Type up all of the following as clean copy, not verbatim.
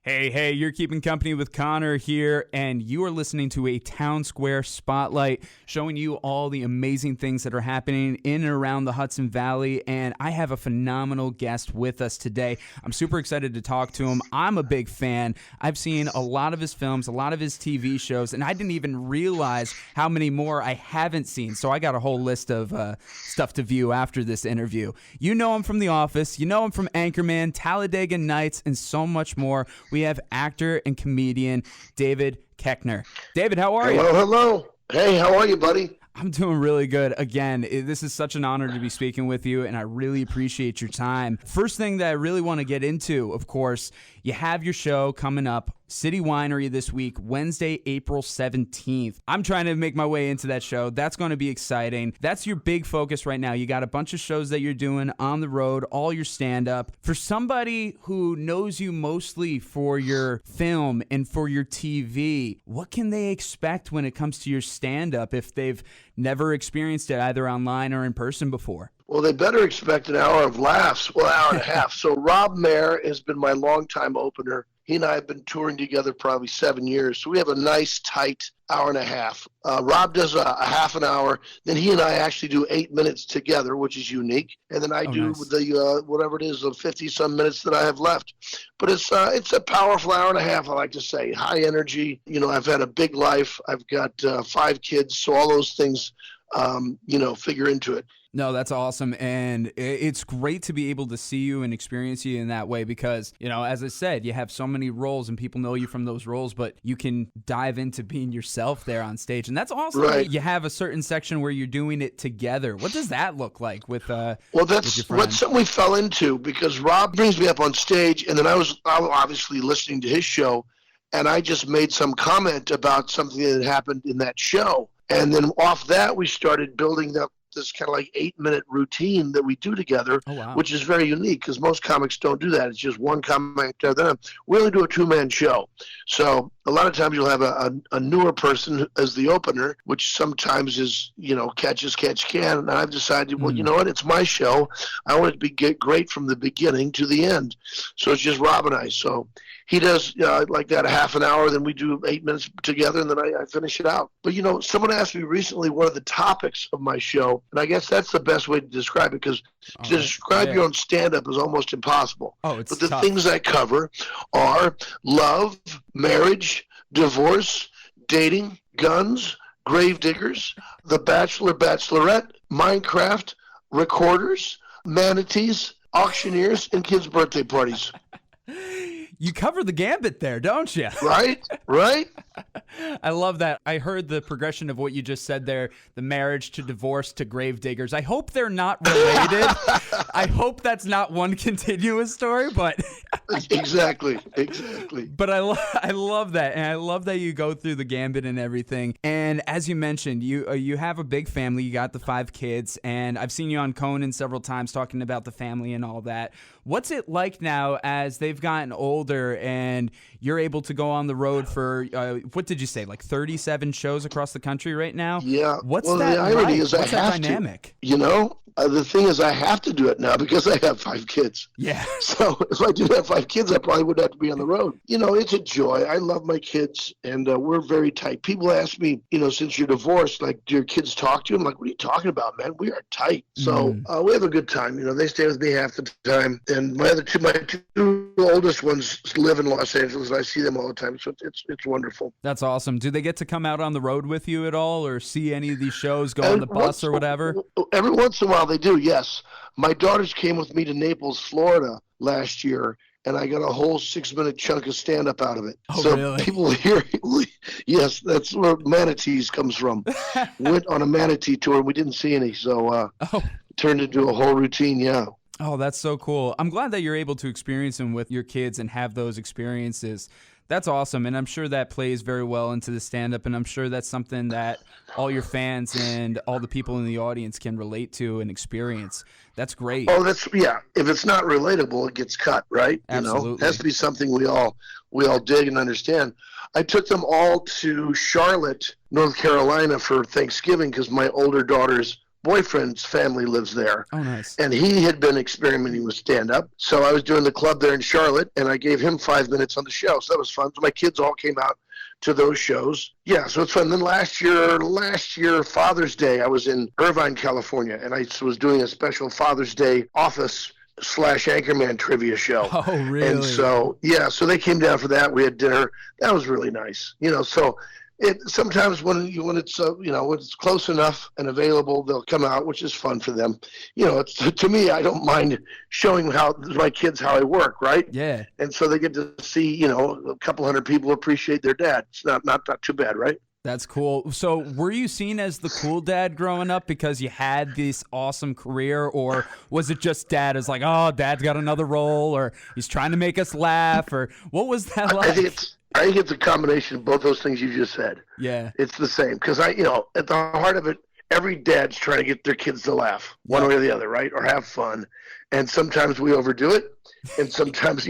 Hey, you're keeping company with Connor here, and you are listening to a Townsquare Spotlight, showing you all the amazing things that are happening in and around the Hudson Valley, and I have a phenomenal guest with us today. I'm super excited to talk to him. I'm a big fan. I've seen a lot of his films, a lot of his TV shows, and I didn't even realize how many more I haven't seen, so I got a whole list of stuff to view after this interview. You know him from The Office, you know him from Anchorman, Talladega Nights, and so much more. We have actor and comedian David Koechner. David, how are you? Hello. Hey, how are you, buddy? I'm doing really good. Again, this is such an honor to be speaking with you, and I really appreciate your time. First thing that I really want to get into, of course, you have your show coming up, City Winery, this week, Wednesday, April 17th. I'm trying to make my way into that show. That's going to be exciting. That's your big focus right now. You got a bunch of shows that you're doing on the road, all your stand-up. For somebody who knows you mostly for your film and for your TV, what can they expect when it comes to your stand-up if they've never experienced it either online or in person before? Well, they better expect an hour of laughs, well, hour and a half. So Rob Mayer has been my longtime opener. He and I have been touring together probably 7 years. So we have a nice, tight hour and a half. Rob does a half an hour. Then he and I actually do 8 minutes together, which is unique. And then I do nice. the whatever it is, the 50-some minutes that I have left. But it's a powerful hour and a half, I like to say. High energy. You know, I've had a big life. I've got 5 kids. So all those things, figure into it. No, that's awesome, and it's great to be able to see you and experience you in that way because, as I said, you have so many roles and people know you from those roles, but you can dive into being yourself there on stage, and that's awesome. Right. You have a certain section where you're doing it together. What does that look like with Well, with your that's friends? something we fell into because Rob brings me up on stage, and then I was obviously listening to his show, and I just made some comment about something that happened in that show, and then off that we started building up this kind of like 8-minute routine that we do together, which is very unique because most comics don't do that. It's just one comic. We only do a 2-man show. So a lot of times you'll have a newer person as the opener, which sometimes is, catch as catch can. And I've decided, well, you know what? It's my show. I want it to be great from the beginning to the end. So it's just Rob and I. So he does like that a half an hour, then we do 8 minutes together, and then I finish it out. But, someone asked me recently what are the topics of my show, and I guess that's the best way to describe it, because to describe your own stand-up is almost impossible. But the tough. things I cover are love, marriage, divorce, dating, guns, gravediggers, The Bachelor, Bachelorette, Minecraft, recorders, manatees, auctioneers, and kids' birthday parties. You cover the gambit there, don't you? Right? I love that. I heard the progression of what you just said there, the marriage to divorce to gravediggers. I hope they're not related. I hope that's not one continuous story, but... Exactly. But I love that, and I love that you go through the gambit and everything. And as you mentioned, you have a big family. You got the 5 kids, and I've seen you on Conan several times talking about the family and all that. What's it like now as they've gotten older and you're able to go on the road for, what did you say, like 37 shows across the country right now? Yeah. What's well, that the irony like? is What's that dynamic? The thing is I have to do it now because I have 5 kids. Yeah. So if I didn't have 5 kids, I probably wouldn't have to be on the road. It's a joy. I love my kids, and we're very tight. People ask me, since you're divorced, like, do your kids talk to you? I'm like, what are you talking about, man? We are tight. So we have a good time. They stay with me half the time. And my two oldest ones live in Los Angeles, and I see them all the time. So it's wonderful. That's awesome. Do they get to come out on the road with you at all or see any of these shows, go on the bus or whatever? Every once in a while they do, yes. My daughters came with me to Naples, Florida last year, and I got a whole 6-minute chunk of stand-up out of it. Oh, so really? People hear, yes, that's where manatees comes from. Went on a manatee tour, and we didn't see any, so turned into a whole routine, yeah. Oh, that's so cool. I'm glad that you're able to experience them with your kids and have those experiences. That's awesome, and I'm sure that plays very well into the stand-up, and I'm sure that's something that all your fans and all the people in the audience can relate to and experience. That's great. Oh, If it's not relatable, it gets cut, right? Absolutely. It has to be something we all dig and understand. I took them all to Charlotte, North Carolina for Thanksgiving because my older daughters boyfriend's family lives there. Oh, nice. And he had been experimenting with stand-up. So I was doing the club there in Charlotte, and I gave him 5 minutes on the show. So that was fun. So my kids all came out to those shows. Yeah, so it's fun. Then last year, Father's Day, I was in Irvine, California, and I was doing a special Father's Day office / Anchorman trivia show. Oh, really? And so, yeah, so they came down for that. We had dinner. That was really nice. So sometimes when it's close enough and available, they'll come out, which is fun for them. To me, I don't mind showing my kids how I work, right? Yeah. And so they get to see, a couple hundred people appreciate their dad. It's not too bad, right? That's cool. So were you seen as the cool dad growing up because you had this awesome career, or was it just dad is like, oh, dad's got another role, or he's trying to make us laugh, or what was that like? I think it's a combination of both those things you just said. Yeah. It's the same. Because at the heart of it, every dad's trying to get their kids to laugh one way or the other, right? Or have fun. And sometimes we overdo it. And sometimes,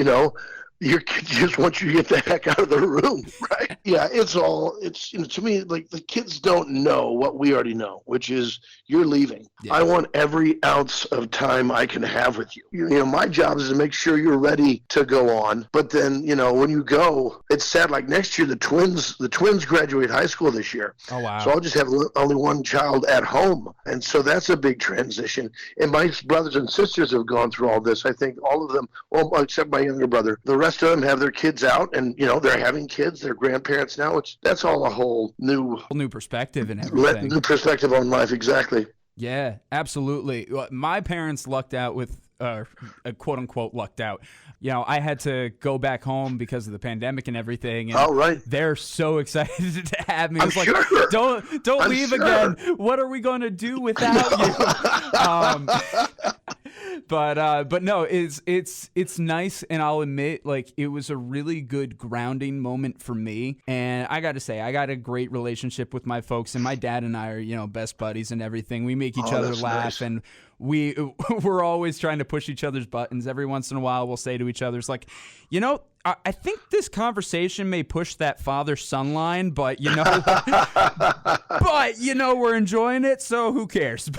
your kids just want you to get the heck out of the room, right? Yeah, to me, like, the kids don't know what we already know, which is you're leaving. Yeah. I want every ounce of time I can have with you. My job is to make sure you're ready to go on. But then, when you go, it's sad. Like next year, the twins graduate high school this year. Oh, wow. So I'll just have only one child at home. And so that's a big transition. And my brothers and sisters have gone through all this. I think all of them, well, except my younger brother, the rest of them have their kids out, and they're having kids. They're grandparents now. That's all a whole new perspective and everything. New perspective on life, exactly. Yeah, absolutely. My parents lucked out with quote unquote lucked out. I had to go back home because of the pandemic and everything. And oh, right. They're so excited to have me. I'm It's like, sure. Don't leave again. What are we going to do without you? But no, it's nice, and I'll admit, like, it was a really good grounding moment for me. And I got to say, I got a great relationship with my folks, and my dad and I are, best buddies and everything. We make each other laugh, nice. And we're always trying to push each other's buttons. Every once in a while, we'll say to each other, it's like, I think this conversation may push that father-son line, but we're enjoying it, so who cares?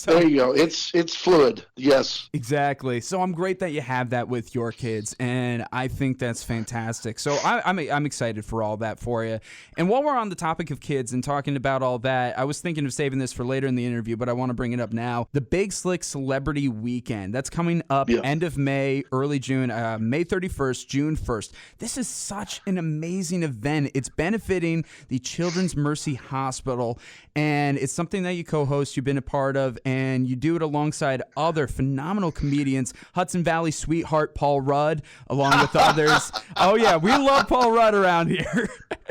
There you go. It's fluid. Yes. Exactly. So I'm great that you have that with your kids, and I think that's fantastic. So I'm excited for all that for you. And while we're on the topic of kids and talking about all that, I was thinking of saving this for later in the interview, but I want to bring it up now. The Big Slick Celebrity Weekend. That's coming up end of May, early June, May 31st, June 1st. This is such an amazing event. It's benefiting the Children's Mercy Hospital, and it's something that you co-host, you've been a part of, and you do it alongside other phenomenal comedians, Hudson Valley sweetheart Paul Rudd, along with others. Oh, yeah, we love Paul Rudd around here.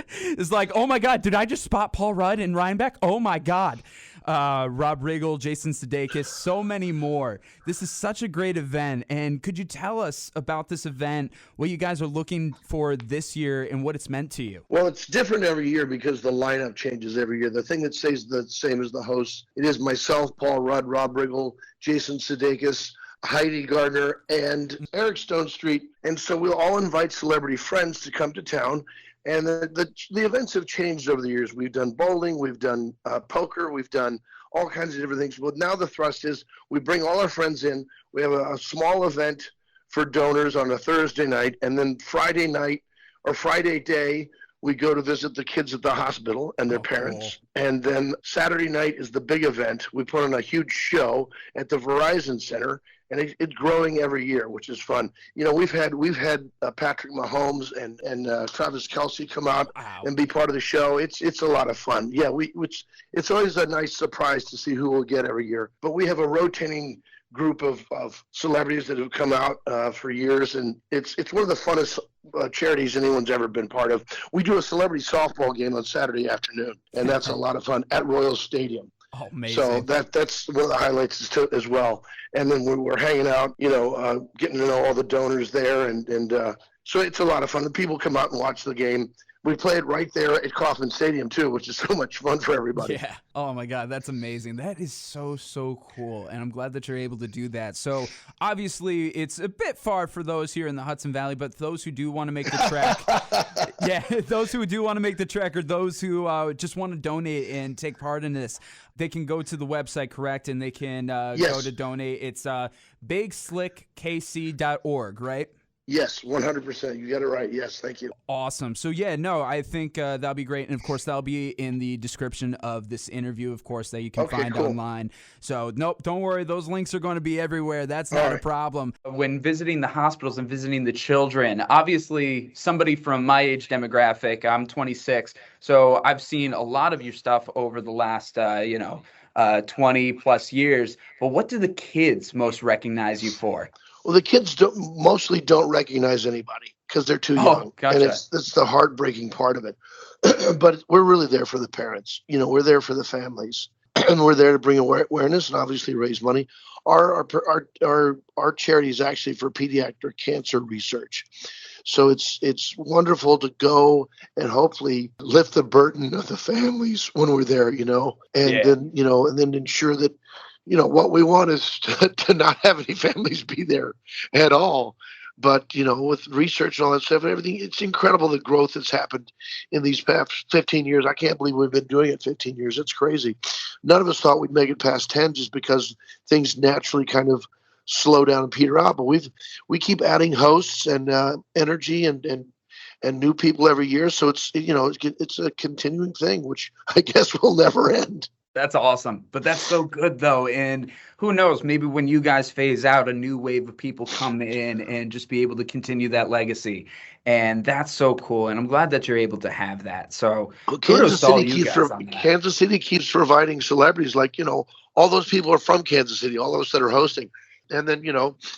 It's like, oh, my God, did I just spot Paul Rudd in Rhinebeck? Oh, my God. Rob Riggle, Jason Sudeikis, so many more. This is such a great event. And could you tell us about this event, what you guys are looking for this year, and what it's meant to you? Well, it's different every year because the lineup changes every year. The thing that stays the same as the hosts, it is myself, Paul Rudd, Rob Riggle, Jason Sudeikis, Heidi Gardner, and Eric Stone Street. And so we'll all invite celebrity friends to come to town. And the events have changed over the years. We've done bowling, we've done poker, we've done all kinds of different things. But now the thrust is we bring all our friends in. We have a small event for donors on a Thursday night. And then Friday night or Friday day, we go to visit the kids at the hospital and their parents. Cool. And then Saturday night is the big event. We put on a huge show at the Verizon Center. And it's growing every year, which is fun. We've had Patrick Mahomes and Travis Kelce come out and be part of the show. It's a lot of fun. Yeah, it's always a nice surprise to see who we'll get every year. But we have a rotating group of celebrities that have come out for years, and it's one of the funnest charities anyone's ever been part of. We do a celebrity softball game on Saturday afternoon, and that's a lot of fun at Royal Stadium. Oh, amazing. So that's one of the highlights as well. And then we're hanging out, getting to know all the donors there. And so it's a lot of fun. The people come out and watch the game. We played right there at Kauffman Stadium too, which is so much fun for everybody. Yeah. Oh my God, that's amazing. That is so cool, and I'm glad that you're able to do that. So obviously, it's a bit far for those here in the Hudson Valley, but those who do want to make the trek, yeah, those who do want to make the trek, or those who just want to donate and take part in this, they can go to the website, correct? And they can go to donate. It's bigslickkc.org, right? Yes, 100%. You got it right. Yes, thank you. Awesome. So yeah, no, I think that'll be great, and of course that'll be in the description of this interview, of course, that you can find online. So nope, don't worry, those links are going to be everywhere. That's not a problem. When visiting the hospitals and visiting the children, obviously somebody from my age demographic, I'm 26, so I've seen a lot of your stuff over the last 20 plus years. But what do the kids most recognize you for? Well, the kids mostly don't recognize anybody because they're too young. Gotcha. And it's the heartbreaking part of it. But we're really there for the parents. We're there for the families, and we're there to bring awareness and obviously raise money. Our charity is actually for pediatric cancer research. So it's wonderful to go and hopefully lift the burden of the families when we're there, then ensure that what we want is to not have any families be there at all. But, with research and all that stuff and everything, it's incredible the growth that's happened in these past 15 years. I can't believe we've been doing it 15 years. It's crazy. None of us thought we'd make it past 10 just because things naturally kind of slow down and peter out. But we keep adding hosts and energy and new people every year. So it's a continuing thing, which I guess will never end. That's awesome. But that's so good, though. And who knows, maybe when you guys phase out, a new wave of people come in and just be able to continue that legacy. And that's so cool. And I'm glad that you're able to have that. So Kansas City keeps providing celebrities like, all those people are from Kansas City, all those that are hosting. And then,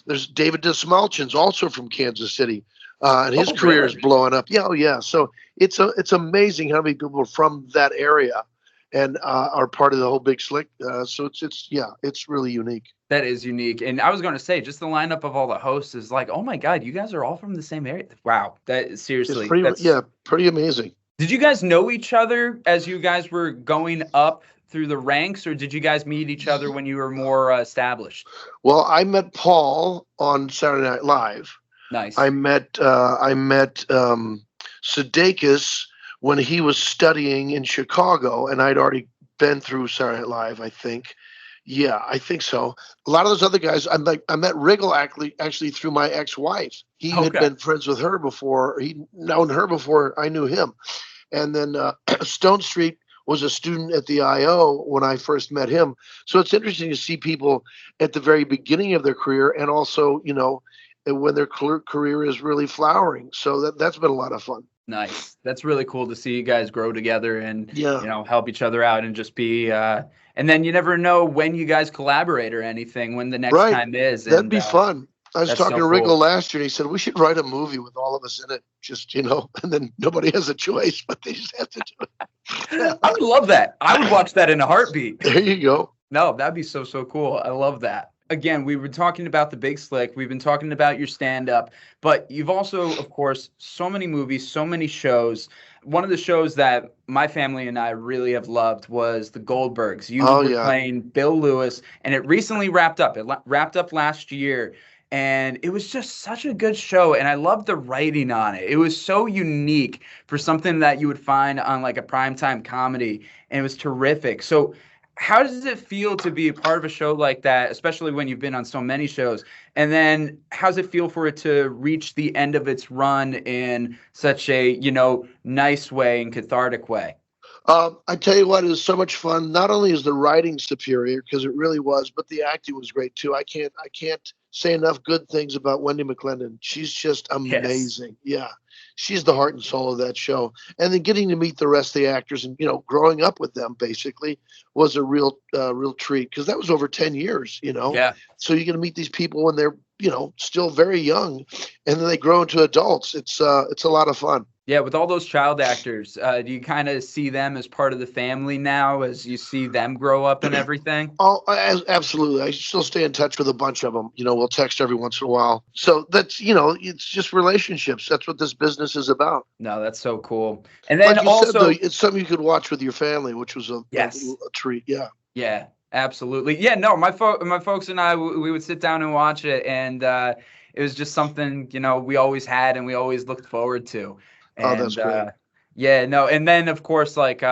there's David Desmalchin's also from Kansas City. And his career is blowing up. Yeah, oh yeah. So it's amazing how many people are from that area and are part of the whole Big Slick. So it's really unique. That is unique. And I was going to say, just the lineup of all the hosts is like, oh my God, you guys are all from the same area. Wow. That seriously. Pretty amazing. Did you guys know each other as you guys were going up through the ranks, or did you guys meet each other when you were more established? Well, I met Paul on Saturday Night Live. Nice. I met Sudeikis when he was studying in Chicago, and I'd already been through Saturday Night Live, I think. Yeah, I think so. A lot of those other guys, I met Riggle actually through my ex-wife. He had been friends with her before. He'd known her before I knew him. And then Stone Street was a student at the I.O. when I first met him. So it's interesting to see people at the very beginning of their career, and also, when their career is really flowering. So that's been a lot of fun. Nice. That's really cool to see you guys grow together and help each other out and just be and then you never know when you guys collaborate or anything, when the next time is. That'd be fun. I was talking to Riggle last year, and he said we should write a movie with all of us in it, just and then nobody has a choice, but they just have to do it. I would love that. I would watch that in a heartbeat. There you go. No, that'd be so cool. I love that. Again, we were talking about the Big Slick. We've been talking about your stand-up, but you've also, of course, so many movies, so many shows. One of the shows that my family and I really have loved was the Goldbergs. You were playing Bill Lewis, and it recently wrapped up. It wrapped up last year, and it was just such a good show, and I loved the writing on it. It was so unique for something that you would find on like a primetime comedy, and it was terrific. So how does it feel to be a part of a show like that, especially when you've been on so many shows? And then how does it feel for it to reach the end of its run in such a, nice way and cathartic way? I tell you what, it was so much fun. Not only is the writing superior, because it really was, but the acting was great too. I can't say enough good things about Wendy McClendon. She's just amazing. Yes. Yeah. She's the heart and soul of that show. And then getting to meet the rest of the actors and, growing up with them basically was a real treat, because that was over 10 years, Yeah. So you're going to meet these people when they're, still very young, and then they grow into adults. It's a lot of fun. Yeah, with all those child actors, do you kind of see them as part of the family now as you see them grow up and everything? Oh, absolutely. I still stay in touch with a bunch of them. We'll text every once in a while. So that's, it's just relationships. That's what this business is about. No, that's so cool. And then Like you said, though, also, it's something you could watch with your family, which was a yes. treat. Yeah. Yeah, absolutely. Yeah, no, my folks and I, we would sit down and watch it, and it was just something, we always had and we always looked forward to. Oh, that's And great. yeah, no, and then of course, like the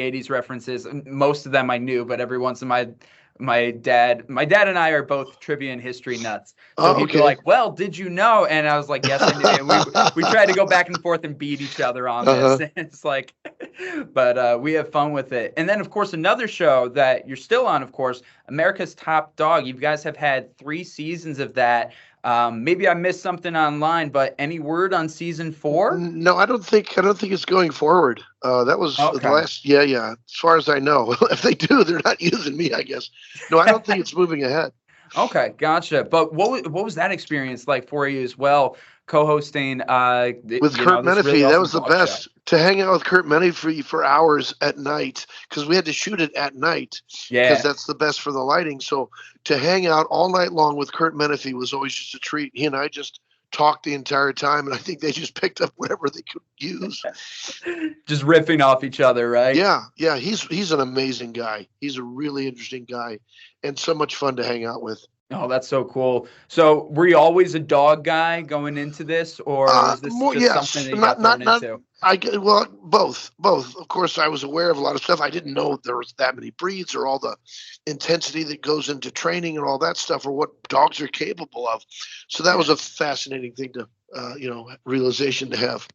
80s references, most of them I knew, but every once in my dad and I are both trivia and history nuts. So Oh, he'd be okay. like, "Well, did you know?" And I was like, "Yes, I knew." And we tried to go back and forth and beat each other on Uh-huh. this. It's like, but we have fun with it. And then of course another show that you're still on, of course, America's Top Dog. You guys have had 3 seasons of that. Maybe I missed something online, but any word on season 4? No, I don't think it's going forward. That was the Okay. last. Yeah, yeah. As far as I know, if they do, they're not using me, I guess. No, I don't think it's moving ahead. Okay, gotcha. But what was that experience like for you as well, co-hosting With Kurt this really Menefee, that awesome was the talk show? best. To hang out with Kurt Menefee for hours at night, because we had to shoot it at night, because Yeah. that's the best for the lighting. So to hang out all night long with Kurt Menefee was always just a treat. He and I just talked the entire time, and I think they just picked up whatever they could use. Just riffing off each other, right? Yeah, yeah, he's an amazing guy. He's a really interesting guy, and so much fun to hang out with. Oh, that's so cool. So, were you always a dog guy going into this, or was this More, just yes, something that you got thrown into? well, both. Of course, I was aware of a lot of stuff. I didn't know there was that many breeds or all the intensity that goes into training and all that stuff, or what dogs are capable of. So that was a fascinating thing to, realization to have.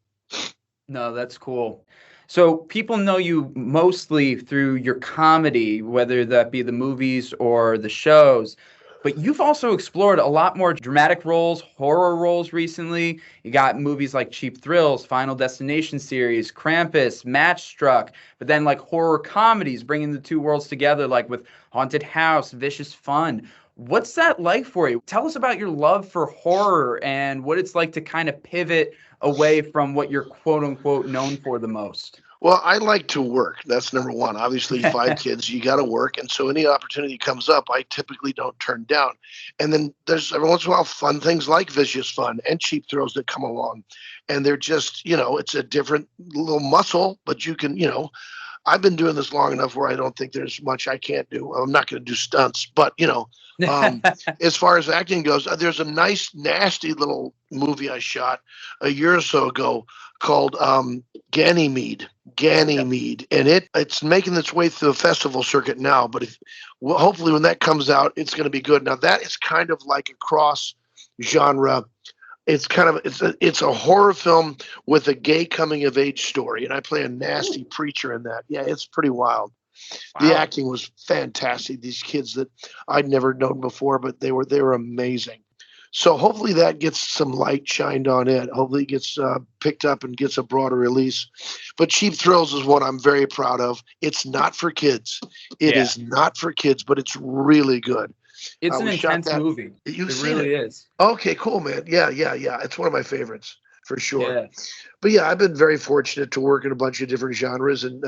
No, that's cool. So people know you mostly through your comedy, whether that be the movies or the shows. But you've also explored a lot more dramatic roles, horror roles recently. You got movies like Cheap Thrills, Final Destination series, Krampus, Matchstruck, but then like horror comedies, bringing the two worlds together, like with Haunted House, Vicious Fun. What's that like for you? Tell us about your love for horror and what it's like to kind of pivot away from what you're quote unquote known for the most. Well, I like to work. That's number one. Obviously, 5 kids, you got to work. And so any opportunity comes up, I typically don't turn down. And then there's every once in a while fun things like Vicious Fun and Cheap Thrills that come along. And they're just, it's a different little muscle, but you can, I've been doing this long enough where I don't think there's much I can't do. I'm not going to do stunts, but, as far as acting goes, there's a nice, nasty little movie I shot a year or so ago called Ganymede, and it's making its way through the festival circuit now. But hopefully when that comes out, it's going to be good. Now that is kind of like a cross genre. It's kind of it's a horror film with a gay coming of age story, and I play a nasty preacher in that. Yeah, it's pretty wild. Wow. The acting was fantastic. These kids that I'd never known before, but they were amazing. So hopefully that gets some light shined on it. Hopefully it gets picked up and gets a broader release. But Cheap Thrills is what I'm very proud of. It's not for kids. It is not for kids, but it's really good. It's an intense movie. It really is. Okay, cool, man. Yeah. It's one of my favorites for sure. Yeah. But yeah, I've been very fortunate to work in a bunch of different genres, and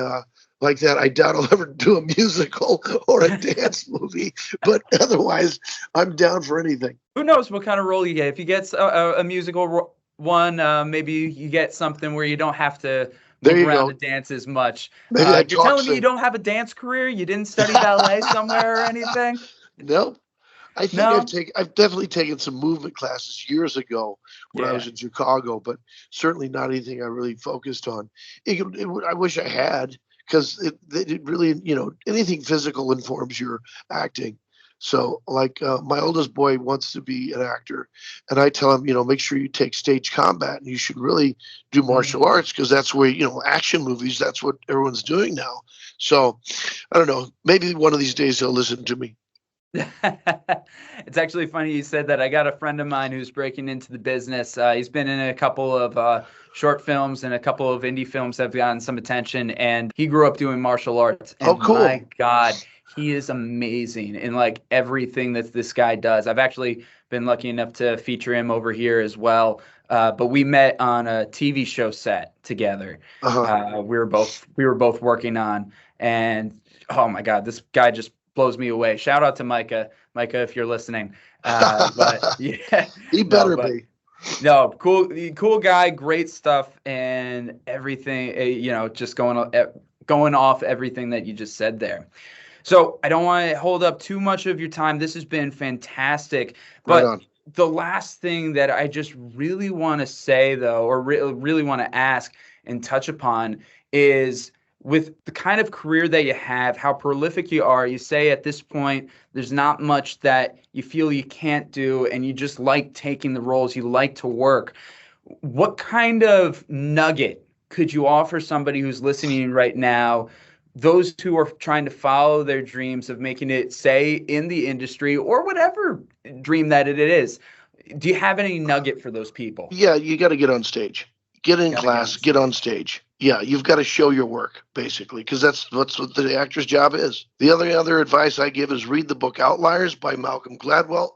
like that, I doubt I'll ever do a musical or a dance movie. But otherwise, I'm down for anything. Who knows what kind of role you get? If you get a musical one, maybe you get something where you don't have to move around the dance as much. You're telling me you don't have a dance career? You didn't study ballet somewhere or anything? Nope. I think I've definitely taken some movement classes years ago when I was in Chicago, but certainly not anything I really focused on. I wish I had, because it really, anything physical informs your acting. So like my oldest boy wants to be an actor, and I tell him, make sure you take stage combat, and you should really do martial arts, because that's where, action movies, that's what everyone's doing now. So I don't know, maybe one of these days he'll listen to me. It's actually funny you said that. I got a friend of mine who's breaking into the business. He's been in a couple of short films and a couple of indie films that have gotten some attention, and he grew up doing martial arts. And cool. My God, he is amazing in like everything that this guy does. I've actually been lucky enough to feature him over here as well. but we met on a TV show set together. We were both working on, and oh my God, this guy just blows me away. Shout out to Micah, if you're listening. But yeah, he better be. No, cool guy, great stuff, and everything. Just going off everything that you just said there. So I don't want to hold up too much of your time. This has been fantastic. But the last thing that I just really want to say, though, or really want to ask and touch upon is, with the kind of career that you have, how prolific you are, you say at this point, there's not much that you feel you can't do, and you just like taking the roles, you like to work. What kind of nugget could you offer somebody who's listening right now, those who are trying to follow their dreams of making it, say, in the industry or whatever dream that it is? Do you have any nugget for those people? Yeah, you got to get on stage. Get in class, get on stage. Yeah, you've got to show your work, basically, because that's what the actor's job is. The other advice I give is read the book Outliers by Malcolm Gladwell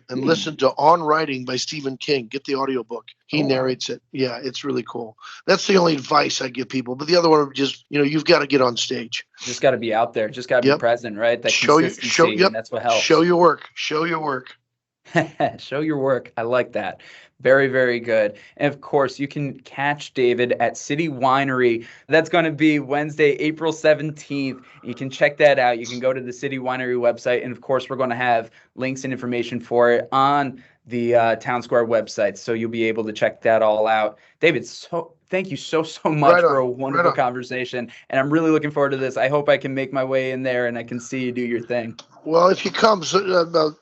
and listen to On Writing by Stephen King. Get the audiobook. He narrates it. Yeah, it's really cool. That's the only advice I give people. But the other one, just, you've got to get on stage. Just got to be out there. Just got to be present, right? That consistency, and that's what helps. Show your work. Show your work. Show your work. I like that. Very, very good. And of course, you can catch David at City Winery. That's going to be Wednesday, April 17th. You can check that out. You can go to the City Winery website. And of course, we're going to have links and information for it on the Townsquare website. So you'll be able to check that all out. David, thank you so much for a wonderful conversation. And I'm really looking forward to this. I hope I can make my way in there and I can see you do your thing. Well, if you come,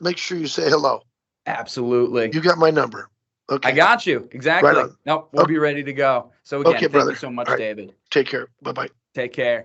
make sure you say hello. Absolutely. You got my number. Okay. I got you. Exactly. Nope, we'll be ready to go. So again, thank brother. you so much, right. David. Take care. Bye-bye. Take care.